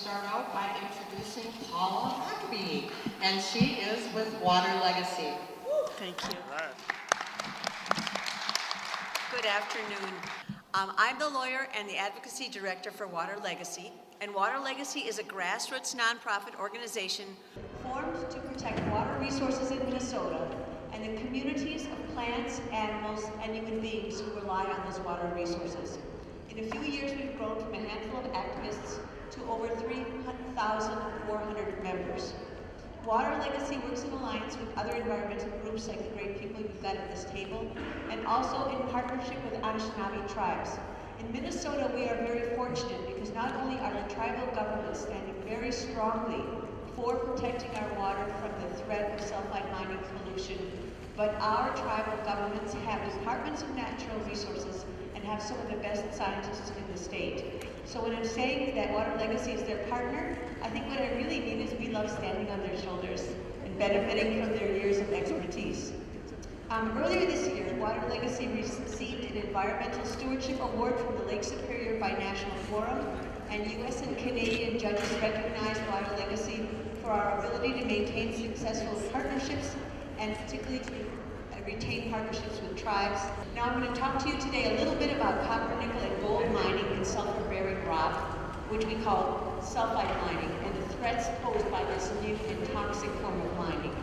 Start out by introducing Paula Maccabee, and she is with WaterLegacy. Thank you. Good afternoon. I'm the lawyer and the Advocacy Director for WaterLegacy, and WaterLegacy is a grassroots nonprofit organization formed to protect water resources in Minnesota and the communities of plants, animals, and human beings who rely on those water resources. In a few years, we've grown from a handful of activists to over 3,400 members. WaterLegacy works in alliance with other environmental groups like the great people you've got at this table, and also in partnership with Anishinaabe tribes. In Minnesota, we are very fortunate because not only are the tribal governments standing very strongly for protecting our water from the threat of sulfide mining pollution, but our tribal governments have departments of natural resources and have some of the best scientists in the state. So when I'm saying that WaterLegacy is their partner, I think what I really mean is we love standing on their shoulders and benefiting from their years of expertise. Earlier this year, WaterLegacy received an Environmental Stewardship Award from the Lake Superior Binational Forum, and U.S. and Canadian judges recognized WaterLegacy for our ability to maintain successful partnerships and particularly to retain partnerships with tribes. Now I'm going to talk to you today a little bit about copper, nickel, and gold mining in sulfur-bearing rock, which we call sulfide mining, and the threats posed by this new and toxic form of mining.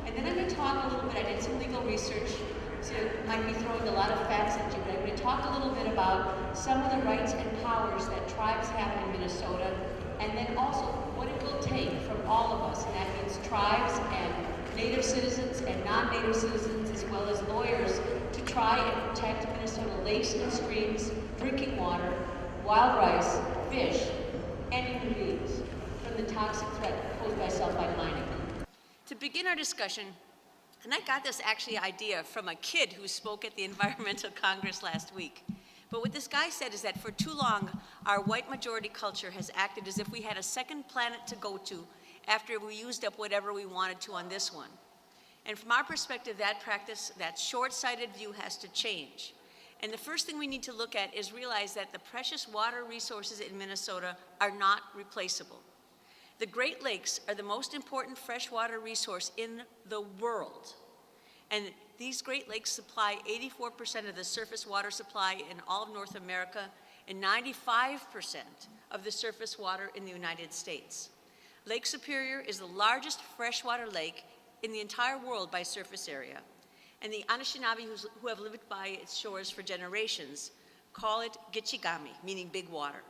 And then I'm going to talk a little bit, I did some legal research, so it might be throwing a lot of facts at you, but I'm going to talk a little bit about some of the rights and powers that tribes have in Minnesota, and then also what it will take from all of us, and that means tribes and Native citizens and non-Native citizens, as well as lawyers, to try and protect Minnesota lakes and streams, drinking water, wild rice, fish, and human beings from the toxic threat posed by sulfide mining. To begin our discussion, and I got this idea from a kid who spoke at the Environmental Congress last week. But what this guy said is that for too long, our white majority culture has acted as if we had a second planet to go to after we used up whatever we wanted to on this one. And from our perspective, that practice, that short-sighted view has to change. And the first thing we need to look at is realize that the precious water resources in Minnesota are not replaceable. The Great Lakes are the most important freshwater resource in the world. And these Great Lakes supply 84% of the surface water supply in all of North America and 95% of the surface water in the United States. Lake Superior is the largest freshwater lake in the entire world by surface area, and the Anishinaabe who have lived by its shores for generations call it Gitchigami, meaning big water.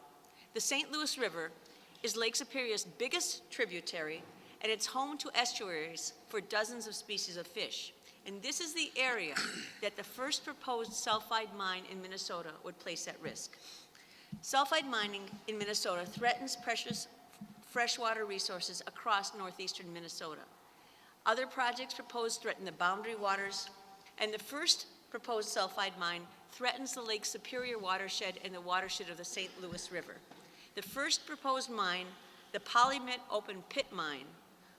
The St. Louis River is Lake Superior's biggest tributary, and it's home to estuaries for dozens of species of fish. And this is the area that the first proposed sulfide mine in Minnesota would place at risk. Sulfide mining in Minnesota threatens precious freshwater resources across northeastern Minnesota. Other projects proposed threaten the boundary waters, and the first proposed sulfide mine threatens the Lake Superior watershed and the watershed of the St. Louis River. The first proposed mine, the Polymet open pit mine,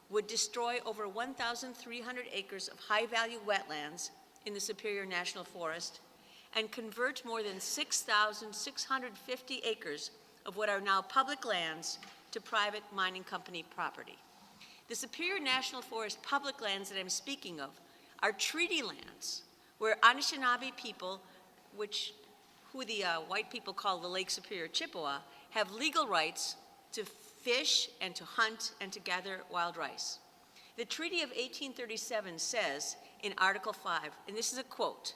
would destroy over 1,300 acres of high-value wetlands in the Superior National Forest and convert more than 6,650 acres of what are now public lands to private mining company property. The Superior National Forest public lands that I'm speaking of are treaty lands where Anishinaabe people, who the white people call the Lake Superior Chippewa, have legal rights to fish and to hunt and to gather wild rice. The Treaty of 1837 says in Article 5, and this is a quote,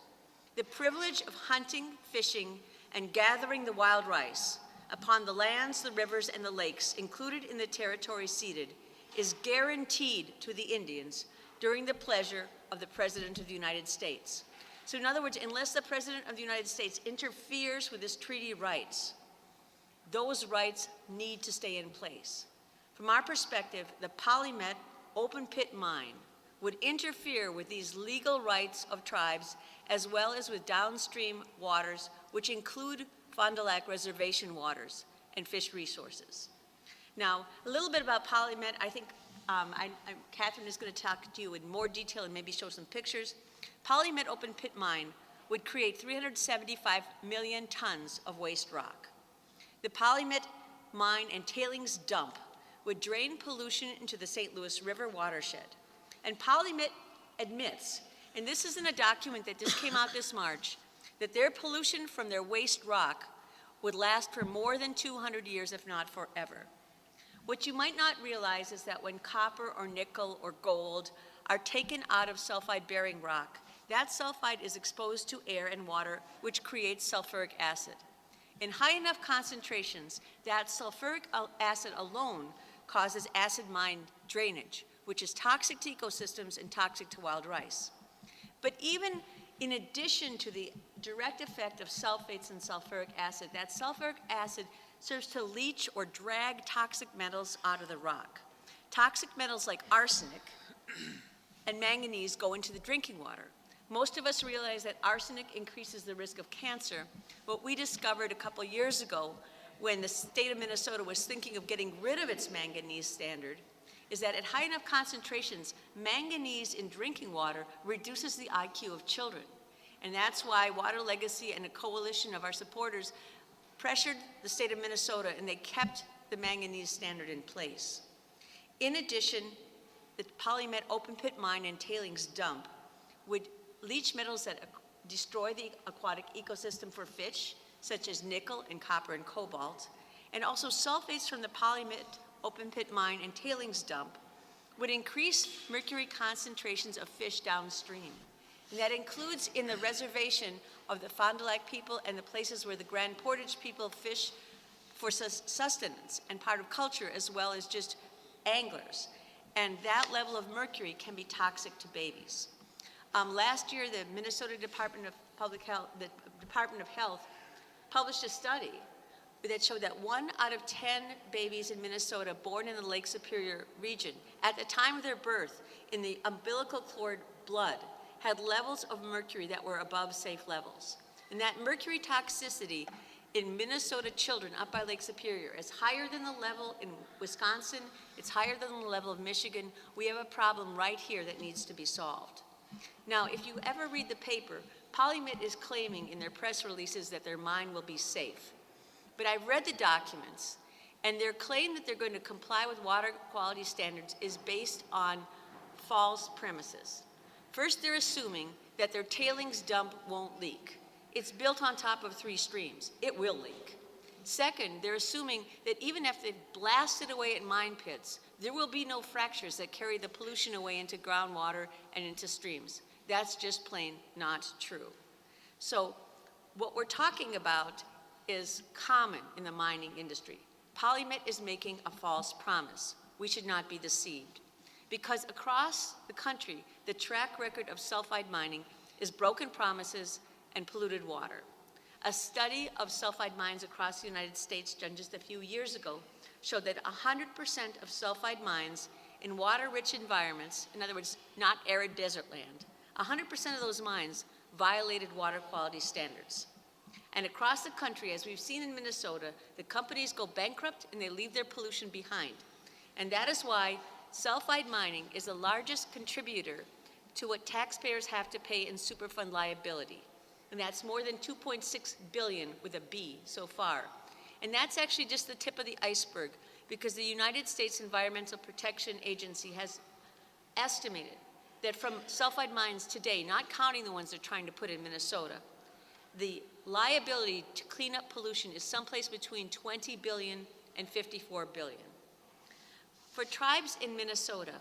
"The privilege of hunting, fishing, and gathering the wild rice upon the lands, the rivers, and the lakes included in the territory ceded is guaranteed to the Indians during the pleasure of the President of the United States." So in other words, unless the President of the United States interferes with this treaty rights, those rights need to stay in place. From our perspective, the Polymet open pit mine would interfere with these legal rights of tribes as well as with downstream waters, which include Fond du Lac reservation waters and fish resources. Now, a little bit about Polymet. I think Catherine is going to talk to you in more detail and maybe show some pictures. Polymet open pit mine would create 375 million tons of waste rock. The Polymet mine, and tailings dump would drain pollution into the St. Louis River watershed. And Polymet admits, and this is in a document that just came out this March, that their pollution from their waste rock would last for more than 200 years, if not forever. What you might not realize is that when copper or nickel or gold are taken out of sulfide-bearing rock, that sulfide is exposed to air and water, which creates sulfuric acid. In high enough concentrations, that sulfuric acid alone causes acid mine drainage, which is toxic to ecosystems and toxic to wild rice. But even in addition to the direct effect of sulfates and sulfuric acid, that sulfuric acid serves to leach or drag toxic metals out of the rock. Toxic metals like arsenic and manganese go into the drinking water. Most of us realize that arsenic increases the risk of cancer. What we discovered a couple years ago when the state of Minnesota was thinking of getting rid of its manganese standard is that at high enough concentrations, manganese in drinking water reduces the IQ of children. And that's why WaterLegacy and a coalition of our supporters pressured the state of Minnesota, and they kept the manganese standard in place. In addition, the Polymet open pit mine and tailings dump would leach metals that destroy the aquatic ecosystem for fish, such as nickel and copper and cobalt, and also sulfates from the Polymet open pit mine and tailings dump would increase mercury concentrations of fish downstream. And that includes in the reservation of the Fond du Lac people and the places where the Grand Portage people fish for sustenance and part of culture, as well as just anglers. And that level of mercury can be toxic to babies. Last year, the Minnesota Department of Public Health, the Department of Health, published a study that showed that 1 out of 10 babies in Minnesota born in the Lake Superior region, at the time of their birth, in the umbilical cord blood, had levels of mercury that were above safe levels. And that mercury toxicity in Minnesota children up by Lake Superior is higher than the level in Wisconsin, it's higher than the level of Michigan. We have a problem right here that needs to be solved. Now, if you ever read the paper, Polymet is claiming in their press releases that their mine will be safe. But I've read the documents, and their claim that they're going to comply with water quality standards is based on false premises. First, they're assuming that their tailings dump won't leak. It's built on top of 3 streams. It will leak. Second, they're assuming that even if they blast it away at mine pits, there will be no fractures that carry the pollution away into groundwater and into streams. That's just plain not true. So what we're talking about is common in the mining industry. Polymet is making a false promise. We should not be deceived. Because across the country, the track record of sulfide mining is broken promises and polluted water. A study of sulfide mines across the United States done just a few years ago showed that 100% of sulfide mines in water-rich environments, in other words, not arid desert land, 100% of those mines violated water quality standards. And across the country, as we've seen in Minnesota, the companies go bankrupt and they leave their pollution behind. And that is why sulfide mining is the largest contributor to what taxpayers have to pay in Superfund liability. And that's more than $2.6 billion with a B so far. And that's actually just the tip of the iceberg, because the United States Environmental Protection Agency has estimated that from sulfide mines today, not counting the ones they're trying to put in Minnesota, the liability to clean up pollution is someplace between 20 billion and 54 billion. For tribes in Minnesota,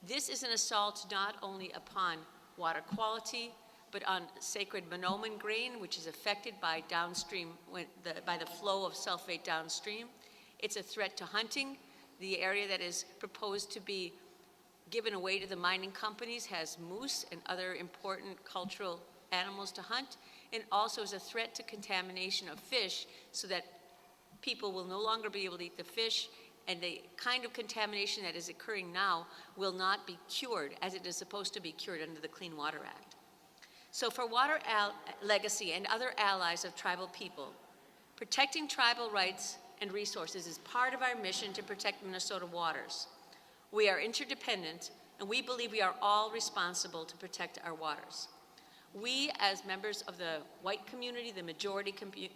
this is an assault not only upon water quality, but on sacred monoman grain, which is affected by downstream, by the flow of sulfate downstream. It's a threat to hunting. The area that is proposed to be given away to the mining companies has moose and other important cultural animals to hunt, and also is a threat to contamination of fish, so that people will no longer be able to eat the fish, and the kind of contamination that is occurring now will not be cured as it is supposed to be cured under the Clean Water Act. So for WaterLegacy and other allies of tribal people, protecting tribal rights and resources is part of our mission to protect Minnesota waters. We are interdependent, and we believe we are all responsible to protect our waters. We, as members of the white community, the majority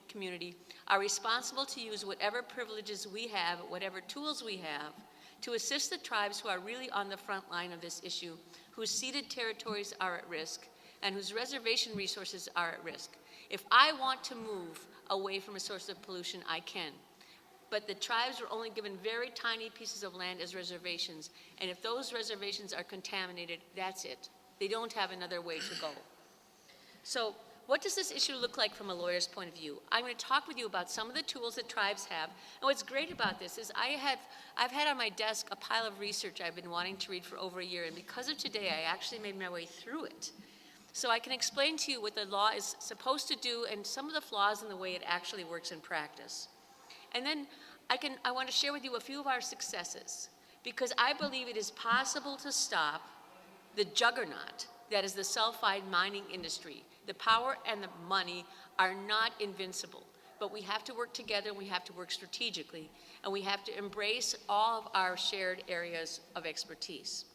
community, are responsible to use whatever privileges we have, whatever tools we have, to assist the tribes who are really on the front line of this issue, whose ceded territories are at risk, and whose reservation resources are at risk. If I want to move away from a source of pollution, I can. But the tribes were only given very tiny pieces of land as reservations, and if those reservations are contaminated, that's it. They don't have another way to go. So what does this issue look like from a lawyer's point of view? I'm going to talk with you about some of the tools that tribes have. And what's great about this is I've had on my desk a pile of research I've been wanting to read for over a year, and because of today, I actually made my way through it. So I can explain to you what the law is supposed to do and some of the flaws in the way it actually works in practice. And then I want to share with you a few of our successes, because I believe it is possible to stop the juggernaut that is the sulfide mining industry. The power and the money are not invincible, but we have to work together, and we have to work strategically, and we have to embrace all of our shared areas of expertise.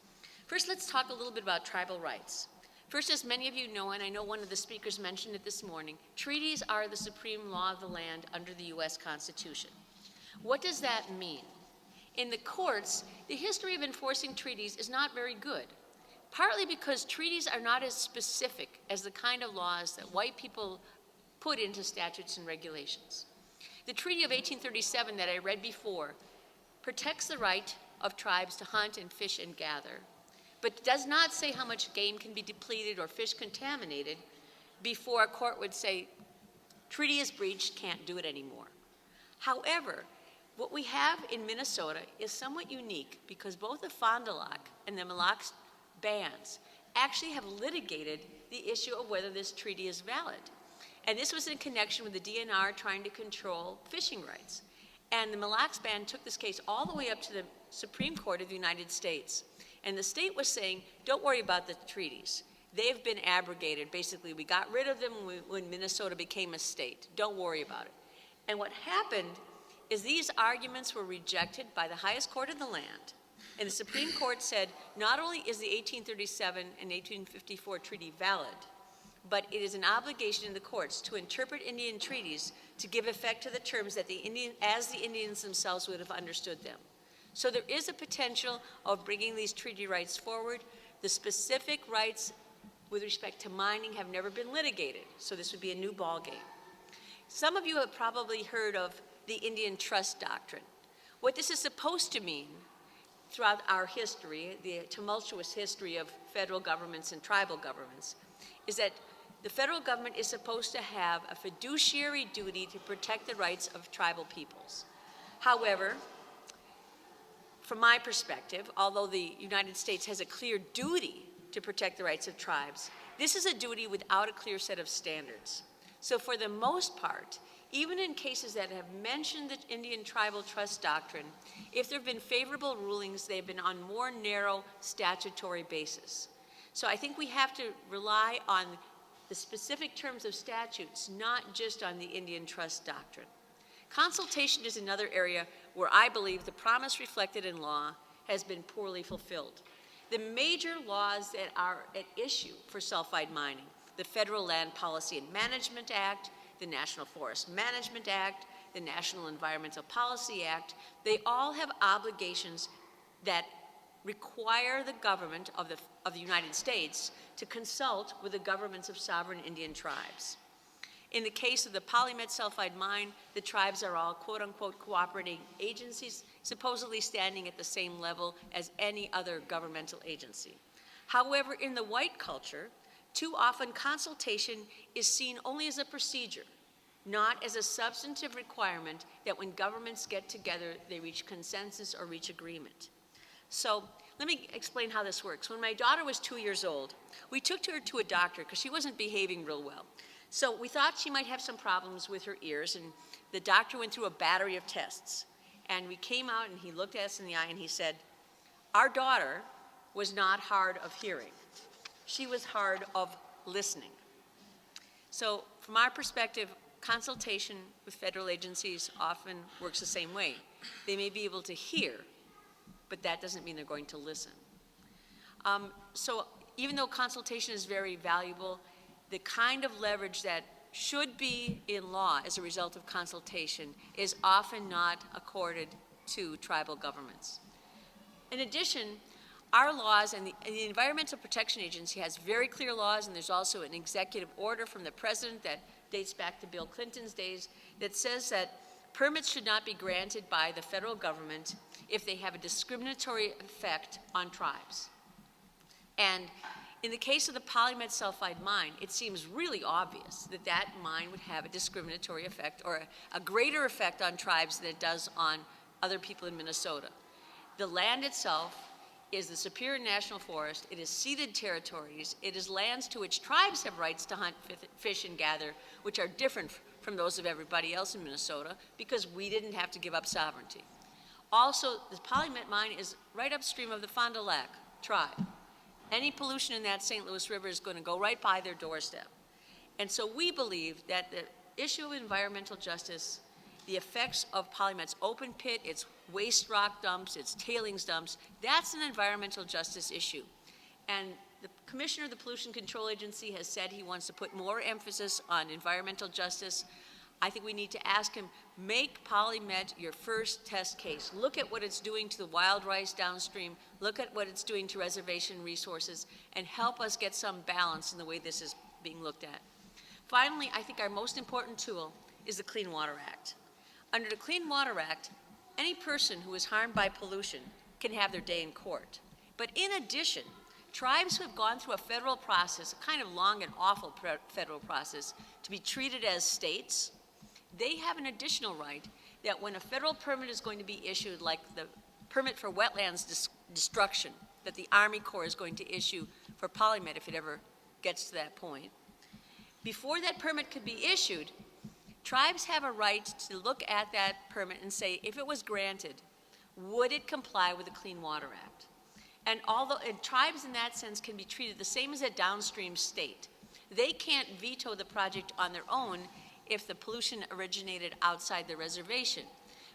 First, let's talk a little bit about tribal rights. First, as many of you know, and I know one of the speakers mentioned it this morning, treaties are the supreme law of the land under the U.S. Constitution. What does that mean? In the courts, the history of enforcing treaties is not very good, partly because treaties are not as specific as the kind of laws that white people put into statutes and regulations. The Treaty of 1837 that I read before protects the right of tribes to hunt and fish and gather, but does not say how much game can be depleted or fish contaminated before a court would say, treaty is breached, can't do it anymore. However, what we have in Minnesota is somewhat unique because both the Fond du Lac and the Mille Lacs bands actually have litigated the issue of whether this treaty is valid. And this was in connection with the DNR trying to control fishing rights. And the Mille Lacs band took this case all the way up to the Supreme Court of the United States. And the state was saying, don't worry about the treaties. They've been abrogated. Basically, we got rid of them when Minnesota became a state. Don't worry about it. And what happened is these arguments were rejected by the highest court of the land. And the Supreme Court said, not only is the 1837 and 1854 treaty valid, but it is an obligation in the courts to interpret Indian treaties to give effect to the terms that as the Indians themselves would have understood them. So there is a potential of bringing these treaty rights forward. The specific rights with respect to mining have never been litigated, so this would be a new ballgame. Some of you have probably heard of the Indian Trust Doctrine. What this is supposed to mean throughout our history, the tumultuous history of federal governments and tribal governments, is that the federal government is supposed to have a fiduciary duty to protect the rights of tribal peoples. However, from my perspective, although the United States has a clear duty to protect the rights of tribes, this is a duty without a clear set of standards. So for the most part, even in cases that have mentioned the Indian Tribal Trust Doctrine, if there have been favorable rulings, they've been on more narrow statutory basis. So I think we have to rely on the specific terms of statutes, not just on the Indian Trust Doctrine. Consultation is another area where I believe the promise reflected in law has been poorly fulfilled. The major laws that are at issue for sulfide mining, the Federal Land Policy and Management Act, the National Forest Management Act, the National Environmental Policy Act, they all have obligations that require the government of the United States to consult with the governments of sovereign Indian tribes. In the case of the Polymet sulfide mine, the tribes are all quote-unquote cooperating agencies, supposedly standing at the same level as any other governmental agency. However, in the white culture, too often consultation is seen only as a procedure, not as a substantive requirement that when governments get together, they reach consensus or reach agreement. So let me explain how this works. When my daughter was 2 years old, we took her to a doctor because she wasn't behaving real well. So we thought she might have some problems with her ears, and the doctor went through a battery of tests. And we came out, and he looked at us in the eye, and he said, our daughter was not hard of hearing. She was hard of listening. So from our perspective, consultation with federal agencies often works the same way. They may be able to hear, but that doesn't mean they're going to listen. So even though consultation is very valuable, the kind of leverage that should be in law as a result of consultation is often not accorded to tribal governments. In addition, our laws and the Environmental Protection Agency has very clear laws, and there's also an executive order from the president that dates back to Bill Clinton's days that says that permits should not be granted by the federal government if they have a discriminatory effect on tribes. And in the case of the polymet sulfide mine, it seems really obvious that that mine would have a discriminatory effect or a greater effect on tribes than it does on other people in Minnesota. The land itself is the Superior National Forest. It is ceded territories. It is lands to which tribes have rights to hunt, fish, and gather, which are different from those of everybody else in Minnesota because we didn't have to give up sovereignty. Also, the polymet mine is right upstream of the Fond du Lac tribe. Any pollution in that St. Louis River is going to go right by their doorstep. And so we believe that the issue of environmental justice, the effects of Polymet's open pit, its waste rock dumps, its tailings dumps, that's an environmental justice issue. And the Commissioner of the Pollution Control Agency has said he wants to put more emphasis on environmental justice. I think we need to ask him, make Polymet your first test case. Look at what it's doing to the wild rice downstream. Look at what it's doing to reservation resources and help us get some balance in the way this is being looked at. Finally, I think our most important tool is the Clean Water Act. Under the Clean Water Act, any person who is harmed by pollution can have their day in court. But in addition, tribes who have gone through a federal process, a kind of long and awful federal process, to be treated as states, they have an additional right that when a federal permit is going to be issued, like the permit for wetlands destruction that the Army Corps is going to issue for Polymet if it ever gets to that point, before that permit could be issued, tribes have a right to look at that permit and say, if it was granted, would it comply with the Clean Water Act? And tribes in that sense can be treated the same as a downstream state. They can't veto the project on their own if the pollution originated outside the reservation.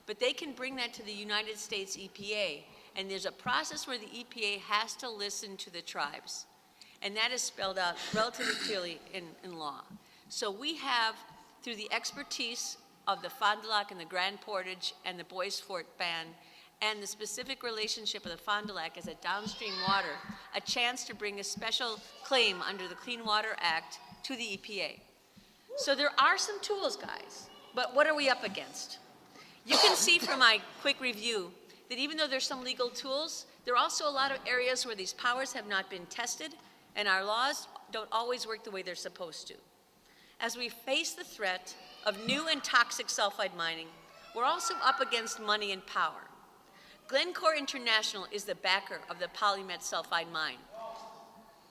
But they can bring that to the United States EPA, and there's a process where the EPA has to listen to the tribes. And that is spelled out relatively clearly in law. So we have, through the expertise of the Fond du Lac and the Grand Portage and the Bois Forte Band, and the specific relationship of the Fond du Lac as a downstream water, a chance to bring a special claim under the Clean Water Act to the EPA. So there are some tools, guys, but what are we up against? You can see from my quick review that even though there's some legal tools, there are also a lot of areas where these powers have not been tested, and our laws don't always work the way they're supposed to. As we face the threat of new and toxic sulfide mining, we're also up against money and power. Glencore International is the backer of the Polymet sulfide mine.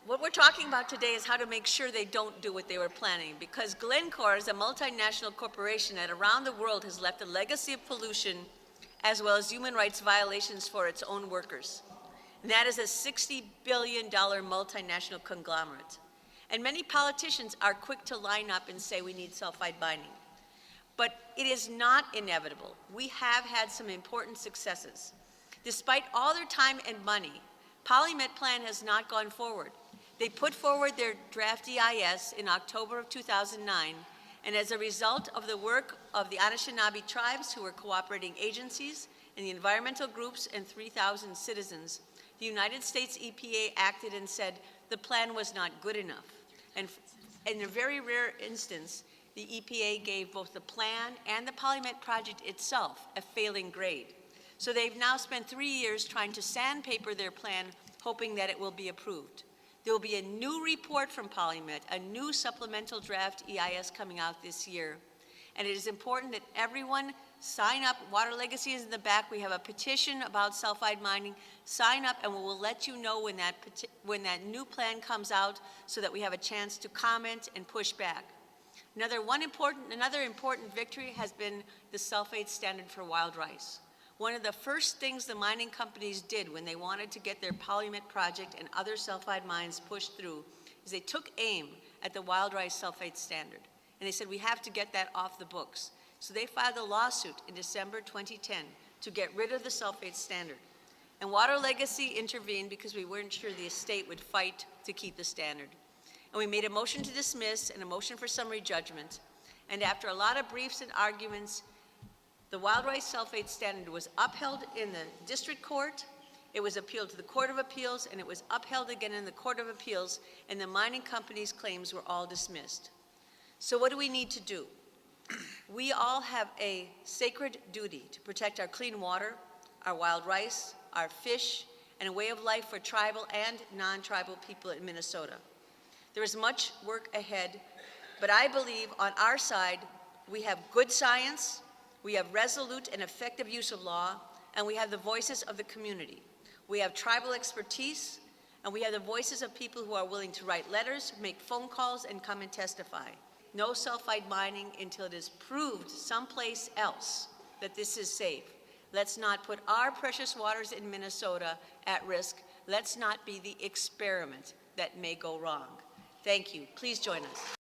What we're talking about today is how to make sure they don't do what they were planning, because Glencore is a multinational corporation that around the world has left a legacy of pollution as well as human rights violations for its own workers. And that is a $60 billion multinational conglomerate. And many politicians are quick to line up and say we need sulfide mining. But it is not inevitable. We have had some important successes. Despite all their time and money, Polymet plan has not gone forward. They put forward their draft EIS in October of 2009, and as a result of the work of the Anishinaabe tribes, who were cooperating agencies, and the environmental groups and 3,000 citizens, the United States EPA acted and said the plan was not good enough. And in a very rare instance, the EPA gave both the plan and the Polymet project itself a failing grade. So they've now spent 3 years trying to sandpaper their plan, hoping that it will be approved. There will be a new report from Polymet, a new supplemental draft EIS coming out this year. And it is important that everyone sign up. WaterLegacy is in the back. We have a petition about sulfide mining. Sign up and we will let you know when that new plan comes out so that we have a chance to comment and push back. Another important victory has been the sulfate standard for wild rice. One of the first things the mining companies did when they wanted to get their Polymet project and other sulfide mines pushed through is they took aim at the wild rice sulfate standard. And they said, we have to get that off the books. So they filed a lawsuit in December 2010 to get rid of the sulfate standard. And WaterLegacy intervened because we weren't sure the estate would fight to keep the standard. and we made a motion to dismiss and a motion for summary judgment. And after a lot of briefs and arguments, the wild rice sulfate standard was upheld in the district court, it was appealed to the Court of Appeals, and it was upheld again in the Court of Appeals, and the mining company's claims were all dismissed. So what do we need to do? We all have a sacred duty to protect our clean water, our wild rice, our fish, and a way of life for tribal and non-tribal people in Minnesota. There is much work ahead, but I believe on our side, we have good science, we have resolute and effective use of law, and we have the voices of the community. We have tribal expertise, and we have the voices of people who are willing to write letters, make phone calls, and come and testify. No sulfide mining until it is proved someplace else that this is safe. Let's not put our precious waters in Minnesota at risk. Let's not be the experiment that may go wrong. Thank you. Please join us.